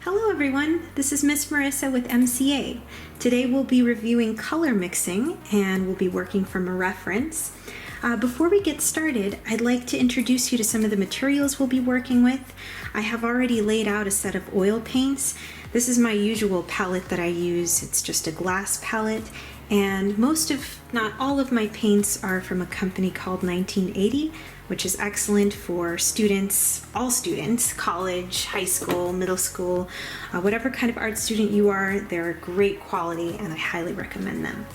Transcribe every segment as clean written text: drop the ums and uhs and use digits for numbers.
Hello everyone, this is Miss Marisa with MCAA. Today we'll be reviewing color mixing and we'll be working from a reference. Before we get started, I'd like to introduce you to some of the materials we'll be working with. I have already laid out a set of oil paints. This is my usual palette that I use. It's just a glass palette, and most of, not all of my paints are from a company called 1980, which is excellent for students, all students, college, high school, middle school, whatever kind of art student you are. They're great quality and I highly recommend them.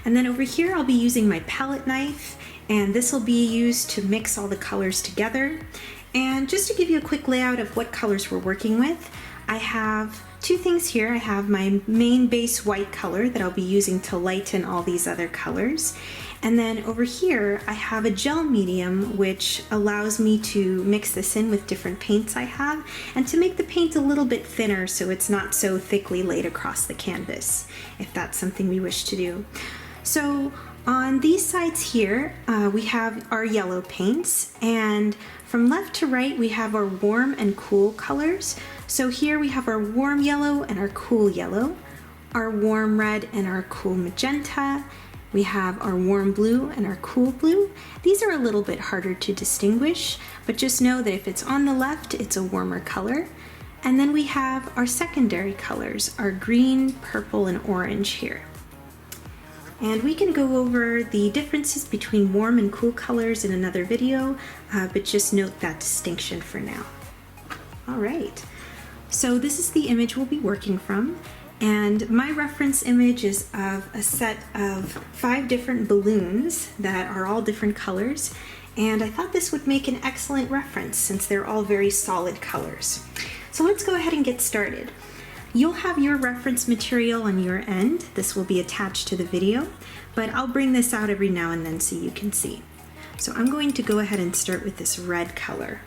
And then over here I'll be using my palette knife, and this will be used to mix all the colors together. And just to give you a quick layout of what colors we're working with, I have two things here. I have my main base white color that I'll be using to lighten all these other colors. And then over here, I have a gel medium which allows me to mix this in with different paints I have and to make the paint a little bit thinner so it's not so thickly laid across the canvas, if that's something we wish to do. So on these sides here, we have our yellow paints, and from left to right, we have our warm and cool colors. So here we have our warm yellow and our cool yellow, our warm red and our cool magenta. We have our warm blue and our cool blue. These are a little bit harder to distinguish, but just know that if it's on the left, it's a warmer color. And then we have our secondary colors, our green, purple, and orange here. And we can go over the differences between warm and cool colors in another video, but just note that distinction for now. All right, so this is the image we'll be working from. And my reference image is of a set of 5 different balloons that are all different colors. And I thought this would make an excellent reference since they're all very solid colors. So let's go ahead and get started. You'll have your reference material on your end. This will be attached to the video, but I'll bring this out every now and then so you can see. So I'm going to go ahead and start with this red color.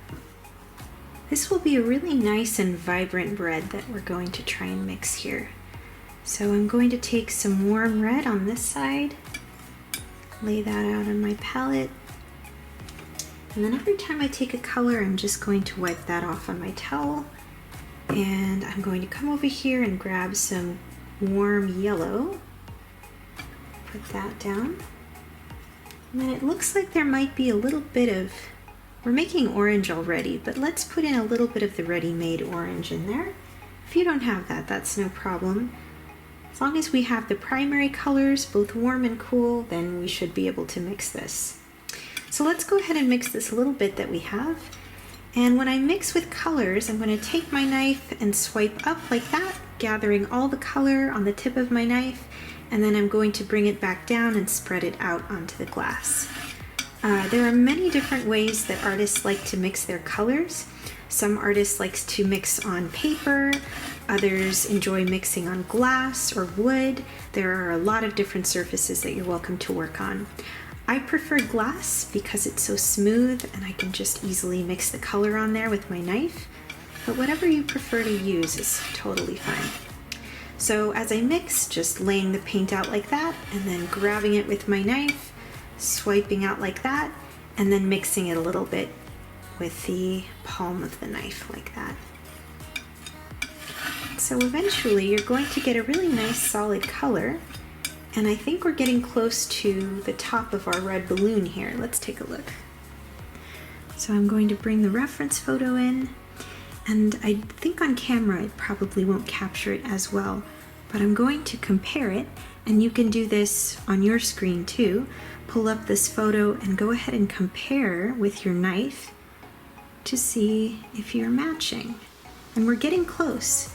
This will be a really nice and vibrant red that we're going to try and mix here. So I'm going to take some warm red on this side, lay that out on my palette, and then every time I take a color, I'm just going to wipe that off on my towel. And I'm going to come over here and grab some warm yellow, put that down, and then it looks like there might be a little bit of, we're making orange already, but let's put in a little bit of the ready-made orange in there. If you don't have that, that's no problem. As long as we have the primary colors, both warm and cool, then we should be able to mix this. So let's go ahead and mix this little bit that we have. And when I mix with colors, I'm going to take my knife and swipe up like that, gathering all the color on the tip of my knife, and then I'm going to bring it back down and spread it out onto the glass. There are many different ways that artists like to mix their colors. Some artists like to mix on paper, others enjoy mixing on glass or wood. There are a lot of different surfaces that you're welcome to work on. I prefer glass because it's so smooth and I can just easily mix the color on there with my knife, but whatever you prefer to use is totally fine. So as I mix, just laying the paint out like that and then grabbing it with my knife, swiping out like that, and then mixing it a little bit with the palm of the knife like that. So eventually you're going to get a really nice solid color. And I think we're getting close to the top of our red balloon here. Let's take a look. So I'm going to bring the reference photo in, and I think on camera it probably won't capture it as well, but I'm going to compare it, and you can do this on your screen too. Pull up this photo and go ahead and compare with your knife to see if you're matching. And we're getting close,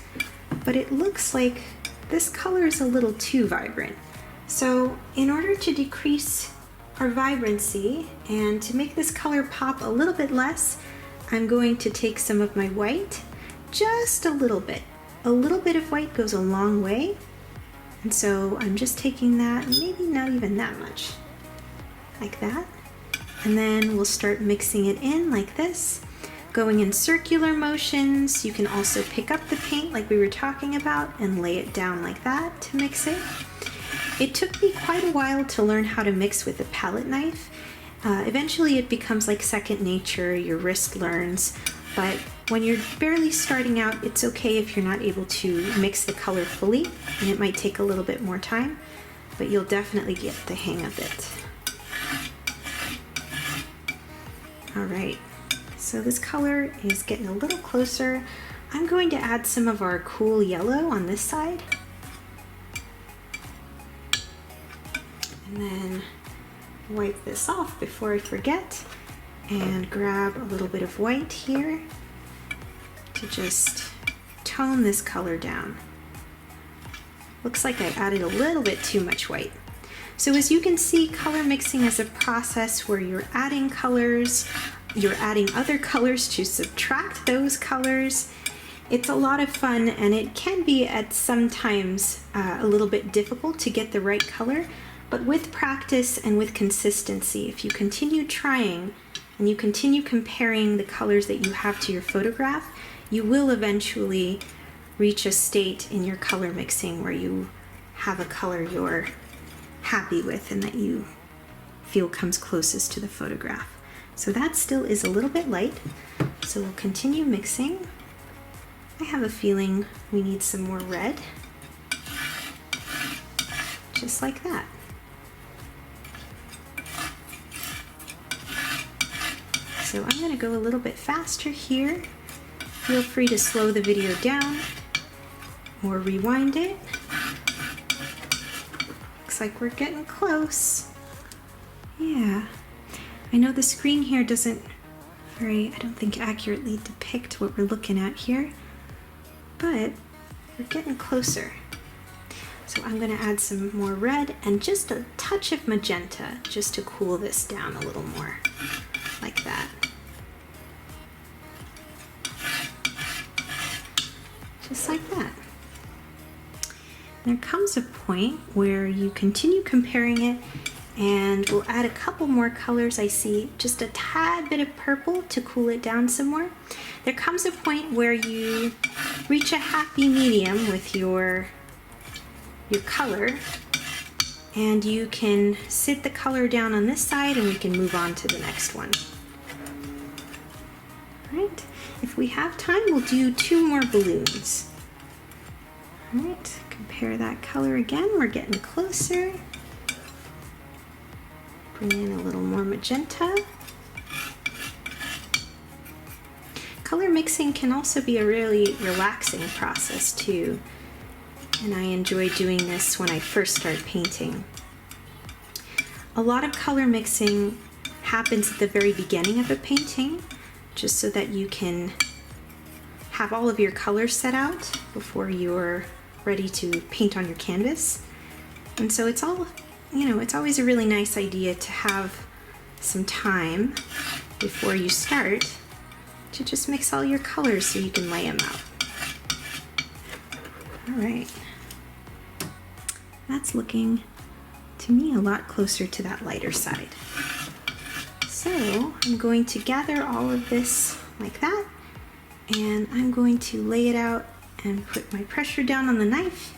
but it looks like this color is a little too vibrant. So in order to decrease our vibrancy and to make this color pop a little bit less, I'm going to take some of my white, just a little bit. A little bit of white goes a long way. And so I'm just taking that, maybe not even that much, like that. And then we'll start mixing it in like this, going in circular motions. You can also pick up the paint like we were talking about and lay it down like that to mix it. It took me quite a while to learn how to mix with a palette knife. Eventually it becomes like second nature, your wrist learns. but when you're barely starting out, it's okay if you're not able to mix the color fully, and it might take a little bit more time, but you'll definitely get the hang of it. All right, so this color is getting a little closer. I'm going to add some of our cool yellow on this side. And then wipe this off before I forget, and grab a little bit of white here to just tone this color down. Looks like I added a little bit too much white. So as you can see, color mixing is a process where you're adding colors, you're adding other colors to subtract those colors. It's a lot of fun, and it can be at sometimes a little bit difficult to get the right color, but with practice and with consistency, if you continue trying and you continue comparing the colors that you have to your photograph, you will eventually reach a state in your color mixing where you have a color you're happy with and that you feel comes closest to the photograph. So that still is a little bit light, so we'll continue mixing. I have a feeling we need some more red, just like that. So I'm going to go a little bit faster here. Feel free to slow the video down or rewind it. Looks like we're getting close. Yeah. I know the screen here doesn't I don't think accurately depict what we're looking at here, but we're getting closer. So I'm going to add some more red and just a touch of magenta just to cool this down a little more, like that. Just like that. There comes a point where you continue comparing it, and we'll add a couple more colors. I see just a tad bit of purple to cool it down some more. There comes a point where you reach a happy medium with your color, and you can sit the color down on this side and we can move on to the next one. All right, if we have time, we'll do 2 more balloons. All right, compare that color again. We're getting closer. Bring in a little more magenta. Color mixing can also be a really relaxing process too, and I enjoy doing this when I first start painting. A lot of color mixing happens at the very beginning of a painting, just so that you can have all of your colors set out before you're ready to paint on your canvas. And so it's all, it's always a really nice idea to have some time before you start to just mix all your colors so you can lay them out. All right. That's looking, to me, a lot closer to that lighter side. So I'm going to gather all of this like that, and I'm going to lay it out and put my pressure down on the knife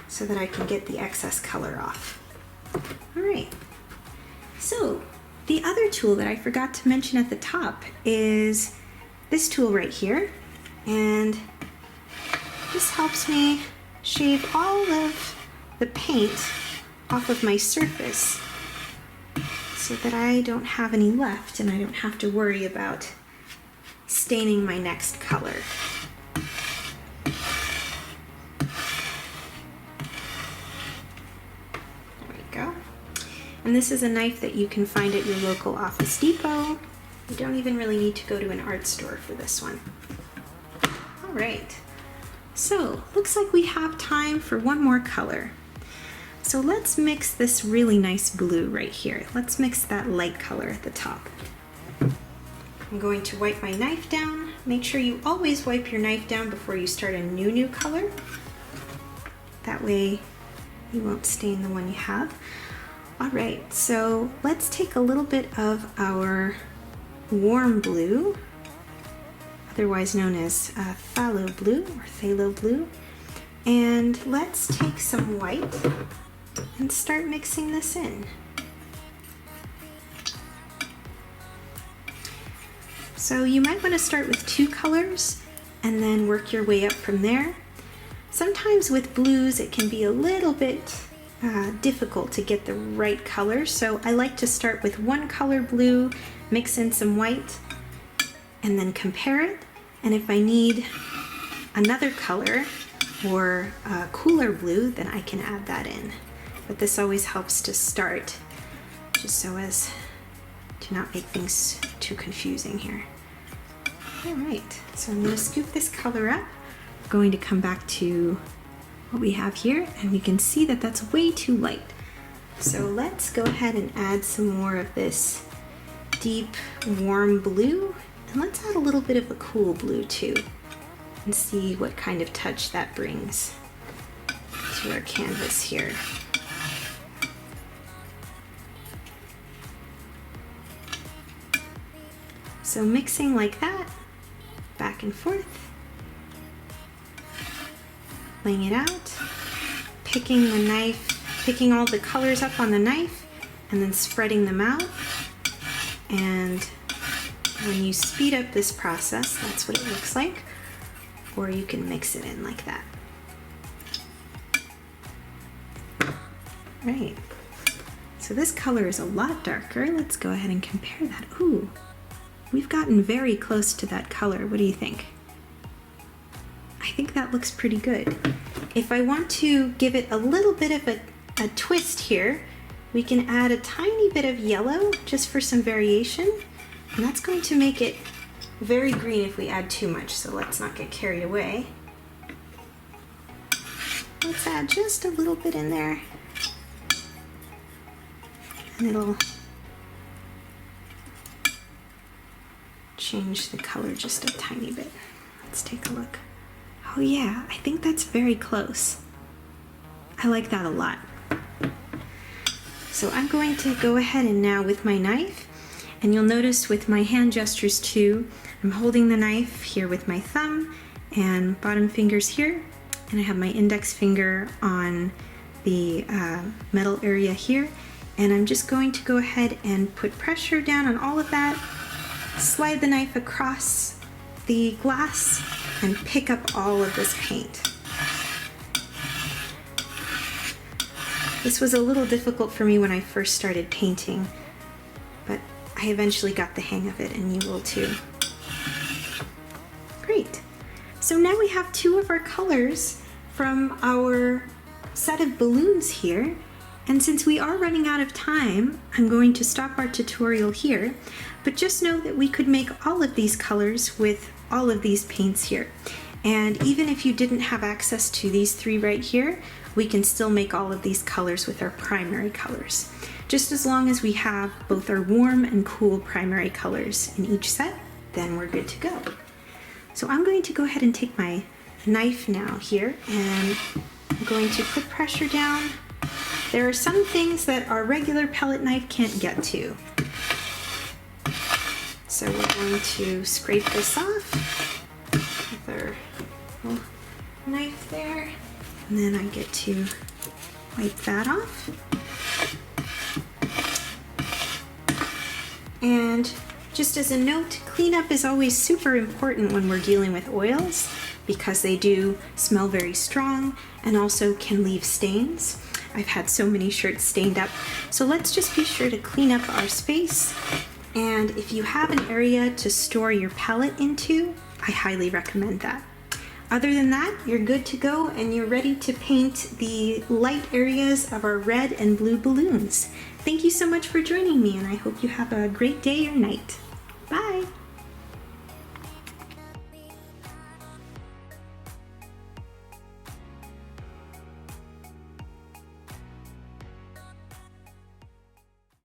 so that I can get the excess color off. All right. So the other tool that I forgot to mention at the top is this tool right here, and this helps me shave all of the paint off of my surface so that I don't have any left and I don't have to worry about staining my next color. There we go. And this is a knife that you can find at your local Office Depot. You don't even really need to go to an art store for this one. All right. So, looks like we have time for one more color. So let's mix this really nice blue right here. Let's mix that light color at the top. I'm going to wipe my knife down. Make sure you always wipe your knife down before you start a new color. That way you won't stain the one you have. All right, so let's take a little bit of our warm blue, otherwise known as phthalo blue or phthalo blue, and let's take some white and start mixing this in. So you might want to start with 2 colors and then work your way up from there. Sometimes with blues it can be a little bit difficult to get the right color, so I like to start with 1 color blue, mix in some white, and then compare it. And if I need another color or a cooler blue, then I can add that in. But this always helps to start, just so as to not make things too confusing here. All right, so I'm going to scoop this color up. I'm going to come back to what we have here, and we can see that that's way too light. So let's go ahead and add some more of this deep, warm blue, and let's add a little bit of a cool blue too, and see what kind of touch that brings to our canvas here. So mixing like that, back and forth, laying it out, picking the knife, picking all the colors up on the knife, and then spreading them out. And when you speed up this process, that's what it looks like, or you can mix it in like that. Right, so this color is a lot darker. Let's go ahead and compare that. Ooh, we've gotten very close to that color. What do you think? I think that looks pretty good. If I want to give it a little bit of a twist here, we can add a tiny bit of yellow just for some variation, and that's going to make it very green if we add too much, so let's not get carried away. Let's add just a little bit in there, and it'll change the color just a tiny bit. Let's take a look. Oh yeah, I think that's very close. I like that a lot. So I'm going to go ahead and now with my knife, and you'll notice with my hand gestures too, I'm holding the knife here with my thumb and bottom fingers here, and I have my index finger on the metal area here, and I'm just going to go ahead and put pressure down on all of that, slide the knife across the glass, and pick up all of this paint. This was a little difficult for me when I first started painting, but I eventually got the hang of it, and you will too. Great. So now we have 2 of our colors from our set of balloons here, and since we are running out of time, I'm going to stop our tutorial here, but just know that we could make all of these colors with all of these paints here. And even if you didn't have access to these 3 right here, we can still make all of these colors with our primary colors. Just as long as we have both our warm and cool primary colors in each set, then we're good to go. So I'm going to go ahead and take my knife now here, and I'm going to put pressure down. There are some things that our regular pellet knife can't get to. So we're going to scrape this off with our little knife there, and then I get to wipe that off. And just as a note, cleanup is always super important when we're dealing with oils, because they do smell very strong and also can leave stains. I've had so many shirts stained up, so let's just be sure to clean up our space. And if you have an area to store your palette into, I highly recommend that. Other than that, you're good to go, and you're ready to paint the light areas of our red and blue balloons. Thank you so much for joining me, and I hope you have a great day or night.